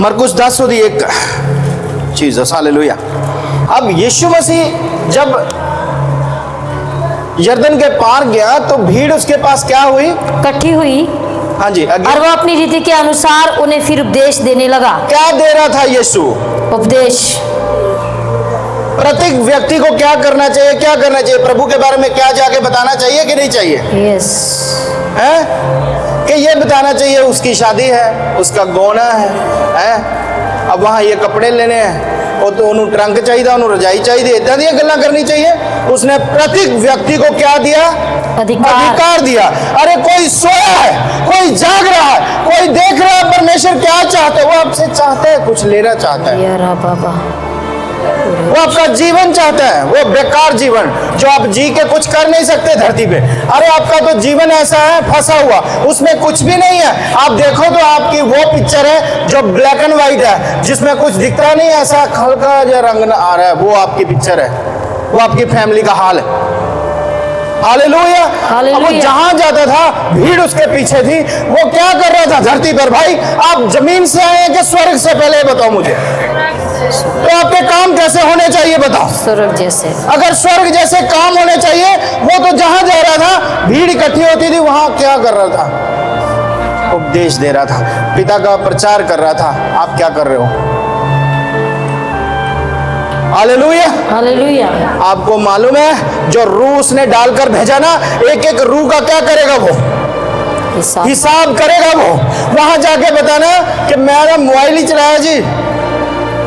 मरकुस 10:1 Jesus hallelujah. अब यीशु मसीह जब यरदन के पार गया तो भीड़ उसके पास क्या हुई? इकट्ठी हुई हाँ जी, और वो अपनी रीति के अनुसार उन्हें फिर उपदेश देने लगा। क्या दे रहा था यीशु? उपदेश। प्रत्येक व्यक्ति को क्या करना चाहिए, क्या करना चाहिए? प्रभु के बारे में क्या जाके बताना चाहिए कि नहीं चाहिए? यस। है कि ये बताना चाहिए उसकी शादी है, उसका गौना है? अब वहाँ ये कपड़े लेने हैं, वो तो उन्होंने ट्रंक चाहिए, उन्होंने रजाई चाहिए, इतना दी गल्ला करनी चाहिए। उसने प्रत्येक व्यक्ति को क्या दिया? अधिकार दिया। अरे कोई सोया है, कोई जाग रहा है, कोई देख रहा है परमेश्वर क्या चाहते हैं। वो आपसे चाहता है, कुछ लेना चाहता है, बाबा वो आपका जीवन चाहता है, वो बेकार जीवन जो आप जी के कुछ कर नहीं सकते धरती पे। अरे आपका तो जीवन ऐसा है फंसा हुआ, उसमें कुछ भी नहीं है। आप देखो तो आपकी वो पिक्चर है जो ब्लैक एंड व्हाइट है, जिसमें कुछ दिखता नहीं, ऐसा हल्का जो रंग आ रहा है, वो आपकी पिक्चर है, वो आपकी फैमिली का हाल है। हालेलुया। वो जहां जाता था भीड़ उसके पीछे थी। वो क्या कर रहा था धरती पर? भाई आप जमीन से आए हैं कि स्वर्ग से? पहले बताओ मुझे, तो आपके काम कैसे होने चाहिए बताओ? स्वर्ग जैसे। अगर स्वर्ग जैसे काम होने चाहिए, वो तो जहां जा रहा था भीड़ इकट्ठी होती थी, वहां क्या कर रहा था? उपदेश दे रहा था, पिता का प्रचार कर रहा था। आप क्या कर रहे हो? Hallelujah hallelujah. आपको मालूम है जो रूह उसने डालकर भेजा ना, एक एक रूह का क्या करेगा? वो हिसाब करेगा। वो वहां जाके बताना कि मेरा मोबाइल ही चलाया जी,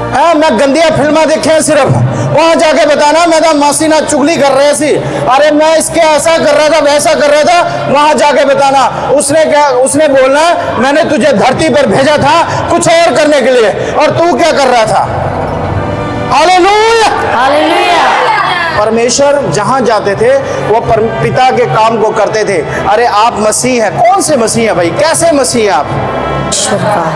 हाँ मैं गंदिया फिल्मा देखे हैं सिर्फ। वहां जाके बताना मैं तो मासी ना चुगली कर रहे सी, अरे मैं इसके ऐसा कर रहा था, वैसा कर रहा था। वहां जाके बताना उसने क्या, उसने बोलना मैंने तुझे धरती पर भेजा था कुछ और करने के लिए, और तू क्या कर रहा था? Hallelujah hallelujah. परमेश्वर जहां जाते थे वो पिता के काम को करते थे। अरे आप मसीह हैं, कौन से मसीह हैं भाई? कैसे मसीह हैं आप?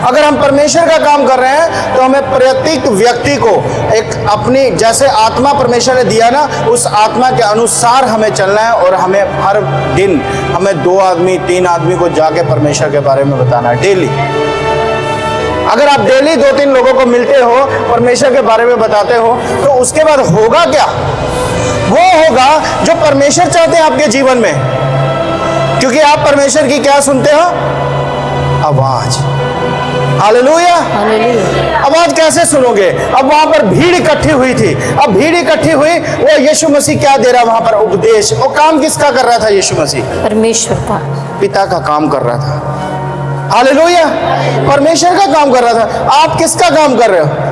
अगर हम परमेश्वर का काम कर रहे हैं तो हमें प्रत्येक व्यक्ति को एक अपनी जैसे आत्मा परमेश्वर ने दिया ना, उस आत्मा के अनुसार हमें चलना है। और हमें हर दिन हमें 2 आदमी 3 आदमी को जाके परमेश्वर के बारे में बताना है डेली। अगर आप डेली 2-3 लोगों को मिलते हो, परमेश्वर के बारे में बताते हो, तो उसके बाद होगा क्या? वो होगा जो परमेश्वर चाहते हैं आपके जीवन में। क्योंकि आप परमेश्वर की क्या सुनते हो? आवाज। Hallelujah hallelujah. आवाज कैसे सुनोगे? अब वहां पर भीड़ इकट्ठी हुई थी। अब भीड़ इकट्ठी हुई, वो यीशु मसीह क्या दे रहा वहां पर? उपदेश। वो काम किसका कर रहा था यीशु मसीह? परमेश्वर का, पिता का काम कर रहा था। हालेलुया। परमेश्वर का काम कर रहा था। आप किसका काम कर रहे हो?